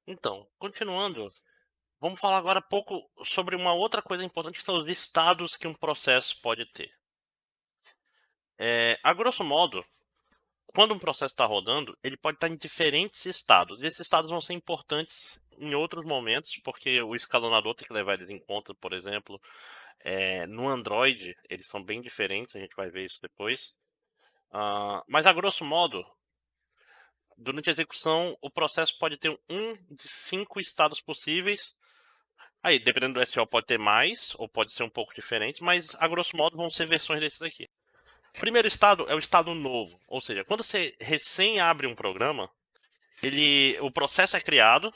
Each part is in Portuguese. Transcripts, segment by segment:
Então, continuando, vamos falar agora um pouco sobre uma outra coisa importante, que são os estados que um processo pode ter. A grosso modo, quando um processo está rodando, ele pode estar em diferentes estados. E esses estados vão ser importantes em outros momentos, porque o escalonador tem que levar eles em conta, por exemplo. No Android, eles são bem diferentes, a gente vai ver isso depois. Mas, a grosso modo, durante a execução, o processo pode ter um de 5 estados possíveis. Aí, dependendo do SEO, pode ter mais, ou pode ser um pouco diferente, mas, a grosso modo, vão ser versões desses aqui. O primeiro estado é o estado novo, ou seja, quando você recém abre um programa, o processo é criado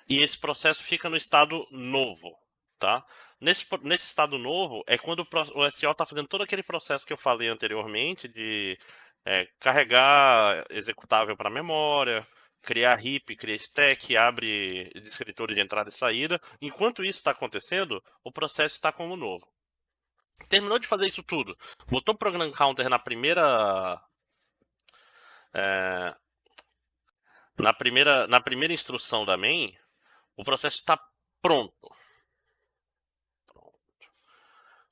e esse processo fica no estado novo, tá? Nesse estado novo é quando o SEO está fazendo todo aquele processo que eu falei anteriormente de carregar executável para a memória, criar heap, criar stack, abre descritor de entrada e saída. Enquanto isso está acontecendo, o processo está como novo. Terminou de fazer isso tudo, botou o program counter é, na primeira instrução da main, o processo está pronto.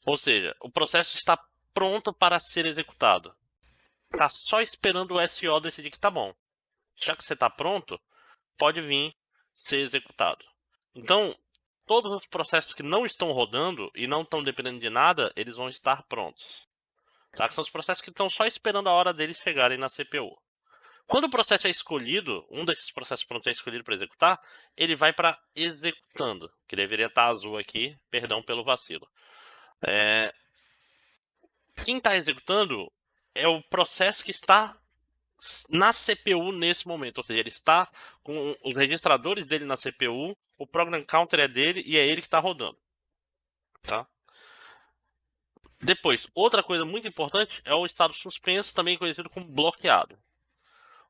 Ou seja, o processo está pronto para ser executado. Está só esperando o SO decidir que tá bom. Já que você está pronto, pode vir ser executado. Então, todos os processos que não estão rodando e não estão dependendo de nada, eles vão estar prontos. Tá? São os processos que estão só esperando a hora deles chegarem na CPU. Quando o processo é escolhido, um desses processos prontos é escolhido para executar, ele vai para executando, que deveria estar azul aqui, perdão pelo vacilo. Quem está executando é o processo que está na CPU nesse momento, ou seja, ele está com os registradores dele na CPU, o program counter é dele e é ele que está rodando. Tá? Depois, outra coisa muito importante é o estado suspenso, também conhecido como bloqueado.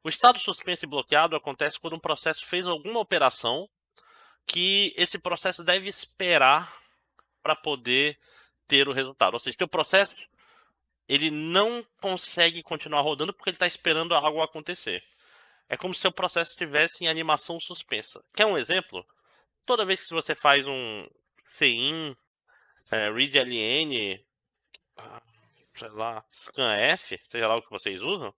O estado suspenso e bloqueado acontece quando um processo fez alguma operação que esse processo deve esperar para poder ter o resultado. Ou seja, o processo ele não consegue continuar rodando porque ele está esperando algo acontecer. É como se o processo estivesse em animação suspensa. Quer um exemplo? Toda vez que você faz um cin, readln, sei lá, scanf, seja lá o que vocês usam,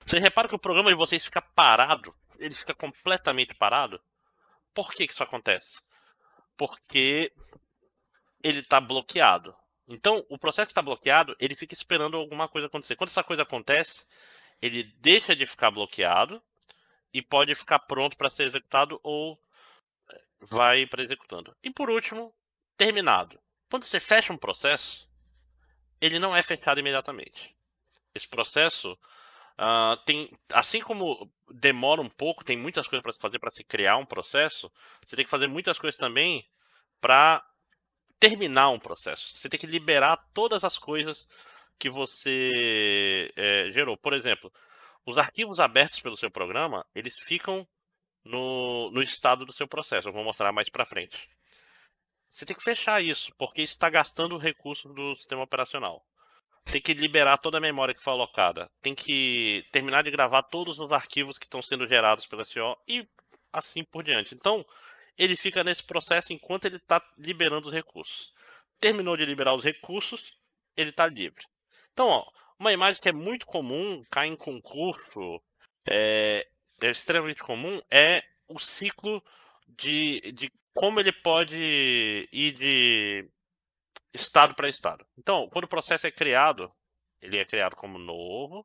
você repara que o programa de vocês fica parado, ele fica completamente parado. Por que isso acontece? Porque ele está bloqueado. Então, o processo que está bloqueado, ele fica esperando alguma coisa acontecer. Quando essa coisa acontece, ele deixa de ficar bloqueado e pode ficar pronto para ser executado ou vai para executando. E por último, terminado. Quando você fecha um processo, ele não é fechado imediatamente. Esse processo assim como demora um pouco, tem muitas coisas para se fazer para se criar um processo, você tem que fazer muitas coisas também para terminar um processo. Você tem que liberar todas as coisas que você gerou. Por exemplo, os arquivos abertos pelo seu programa, eles ficam no estado do seu processo. Eu vou mostrar mais para frente. Você tem que fechar isso, porque isso está gastando recursos do sistema operacional. Tem que liberar toda a memória que foi alocada. Tem que terminar de gravar todos os arquivos que estão sendo gerados pela SEO e assim por diante. Então, ele fica nesse processo enquanto ele está liberando os recursos. Terminou de liberar os recursos, ele está livre. Então, ó, uma imagem que é muito comum, cai em concurso, é extremamente comum, é o ciclo de como ele pode ir de estado para estado. Então, quando o processo é criado, ele é criado como novo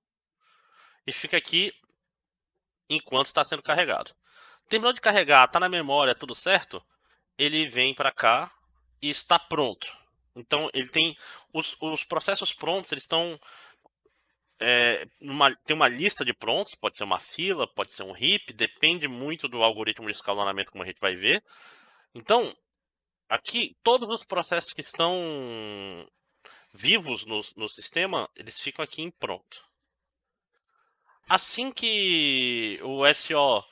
e fica aqui enquanto está sendo carregado. Terminou de carregar, está na memória, tudo certo, ele vem para cá e está pronto. Então, ele tem os processos prontos, eles estão tem uma lista de prontos, pode ser uma fila, pode ser um heap, depende muito do algoritmo de escalonamento, como a gente vai ver. Então, aqui, todos os processos que estão vivos no sistema, eles ficam aqui em pronto. Assim que o SO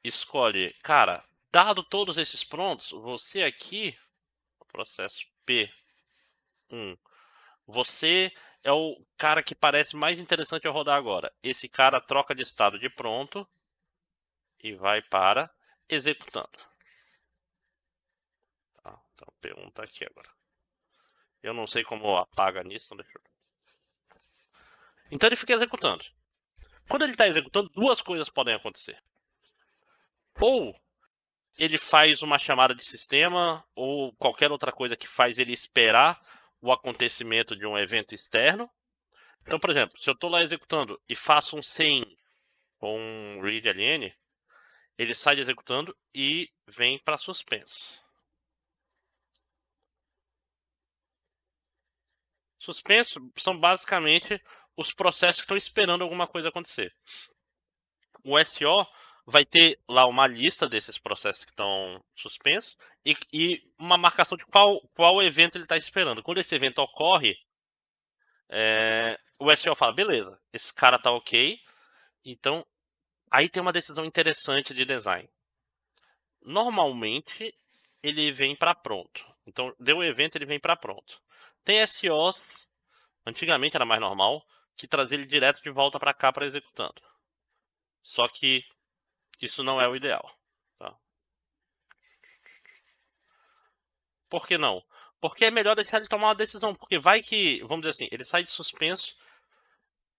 escolhe, cara, dado todos esses prontos, você aqui, processo P1, você é o cara que parece mais interessante a rodar agora. Esse cara troca de estado de pronto e vai para executando. perguntar aqui agora. Eu não sei como apaga nisso. Deixa eu... Então ele fica executando. Quando ele está executando, duas coisas podem acontecer. Ou ele faz uma chamada de sistema, ou qualquer outra coisa que faz ele esperar o acontecimento de um evento externo. Então, por exemplo, se eu estou lá executando e faço um CIN com um readLN, ele sai de executando e vem para suspenso. Suspenso são basicamente os processos que estão esperando alguma coisa acontecer. O SO vai ter lá uma lista desses processos que estão suspensos e uma marcação de qual evento ele está esperando. Quando esse evento ocorre, o SO fala, beleza, esse cara tá ok, então aí tem uma decisão interessante de design. Normalmente, ele vem para pronto. Então, deu o evento, ele vem para pronto. Tem SOs, antigamente era mais normal, que trazia ele direto de volta para cá para executando. Só que isso não é o ideal. Tá? Por que não? Porque é melhor deixar ele tomar uma decisão. Porque vai que, vamos dizer assim, ele sai de suspenso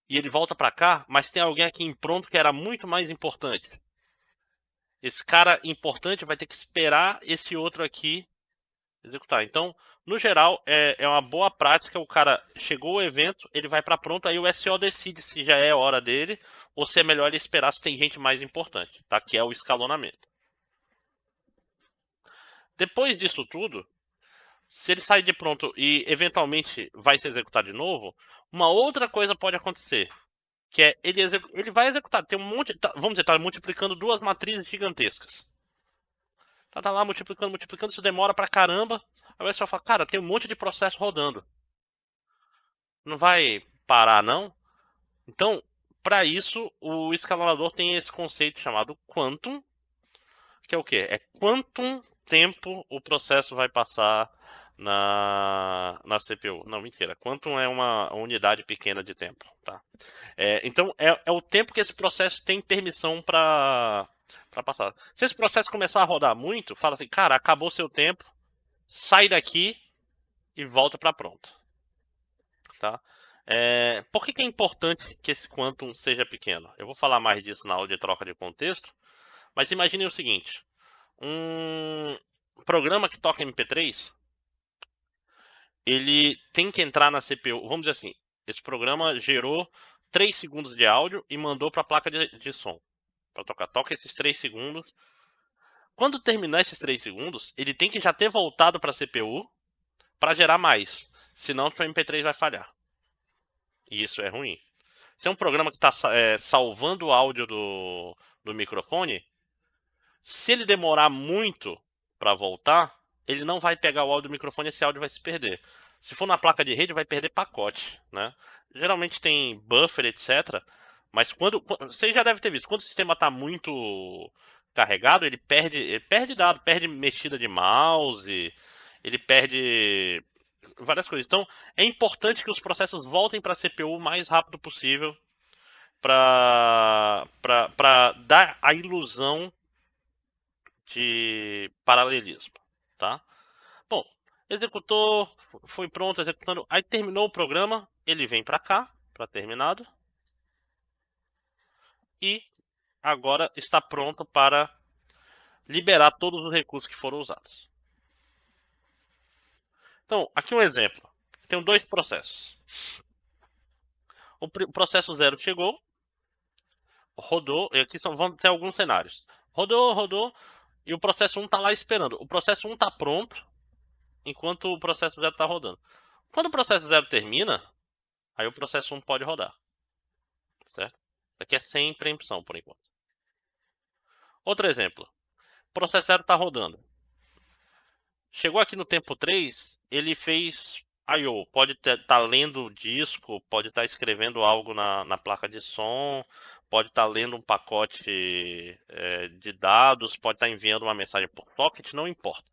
e ele volta para cá, mas tem alguém aqui em pronto que era muito mais importante. Esse cara importante vai ter que esperar esse outro aqui executar. Então, no geral, é uma boa prática. O cara chegou o evento, ele vai para pronto, aí o SO decide se já é a hora dele ou se é melhor ele esperar se tem gente mais importante, tá? Que é o escalonamento. Depois disso tudo, se ele sair de pronto e eventualmente vai se executar de novo, uma outra coisa pode acontecer, que é ele vai executar, tem um monte, vamos dizer, tá multiplicando duas matrizes gigantescas. Tá lá multiplicando, isso demora pra caramba. Aí o SO fala, cara, tem um monte de processo rodando. Não vai parar, não? Então, para isso, o escalonador tem esse conceito chamado quantum, que é o quê? É quantum tempo o processo vai passar na CPU. Não, mentira. Quantum é uma unidade pequena de tempo, tá? Então, é o tempo que esse processo tem permissão para passar. Se esse processo começar a rodar muito, fala assim, cara, acabou seu tempo, sai daqui e volta para pronto. Tá? Por que é importante que esse quantum seja pequeno? Eu vou falar mais disso na aula de troca de contexto, mas imagine o seguinte: um programa que toca MP3, ele tem que entrar na CPU. Vamos dizer assim, esse programa gerou 3 segundos de áudio e mandou para a placa de som para tocar. Toca esses 3 segundos. Quando terminar esses 3 segundos, ele tem que já ter voltado para a CPU para gerar mais, senão o MP3 vai falhar. E isso é ruim. Se é um programa que está salvando o áudio do microfone, se ele demorar muito para voltar, ele não vai pegar o áudio do microfone e esse áudio vai se perder. Se for na placa de rede, vai perder pacote, né? Geralmente tem buffer, etc. Mas você já deve ter visto, quando o sistema está muito carregado, ele perde dado, perde mexida de mouse, ele perde várias coisas. Então, é importante que os processos voltem para a CPU o mais rápido possível para dar a ilusão de paralelismo, tá? Bom, executou, foi pronto, executando, aí terminou o programa, ele vem para cá, para terminado, e agora está pronto para liberar todos os recursos que foram usados. Então, aqui um exemplo. Tenho dois processos. O processo 0 chegou, rodou, e aqui vão ter alguns cenários. Rodou, e o processo 1 está lá esperando. O processo 1 está pronto, enquanto o processo 0 está rodando. Quando o processo 0 termina, aí o processo 1 pode rodar. Certo? Aqui é sem preempção, por enquanto. Outro exemplo. O processo 0 está rodando. Chegou aqui no tempo 3, ele fez I/O. Pode estar lendo o disco, pode estar escrevendo algo na placa de som, pode estar lendo um pacote de dados, pode estar enviando uma mensagem por socket, não importa.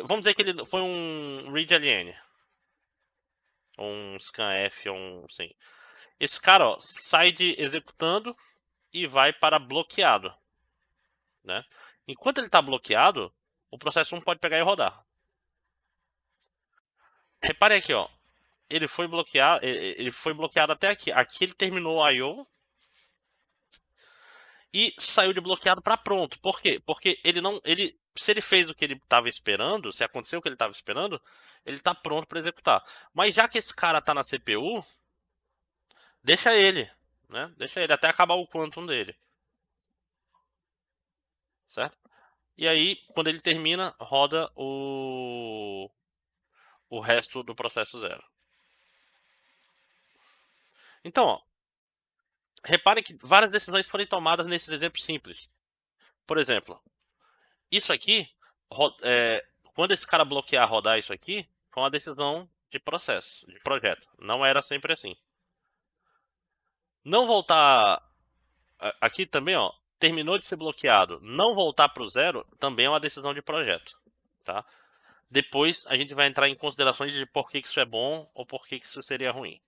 Vamos dizer que ele foi um readLN, um scanf, sim. Esse cara, ó, sai de executando e vai para bloqueado, né? Enquanto ele está bloqueado, o processo 1 pode pegar e rodar. Repare aqui, ó. Ele foi bloqueado até aqui. Aqui ele terminou o I/O e saiu de bloqueado para pronto. Por quê? Porque ele não, se ele fez o que ele estava esperando, se aconteceu o que ele estava esperando, ele está pronto para executar. Mas já que esse cara está na CPU, deixa ele, né? Deixa ele até acabar o quantum dele, certo? E aí, quando ele termina, roda o resto do processo zero. Então, ó, repare que várias decisões foram tomadas nesses exemplos simples. Por exemplo, isso aqui, quando esse cara bloquear rodar isso aqui, foi uma decisão de processo, de projeto. Não era sempre assim. Não voltar. Aqui também, ó, terminou de ser bloqueado. Não voltar para o zero também é uma decisão de projeto. Tá? Depois a gente vai entrar em considerações de por que isso é bom ou por que isso seria ruim.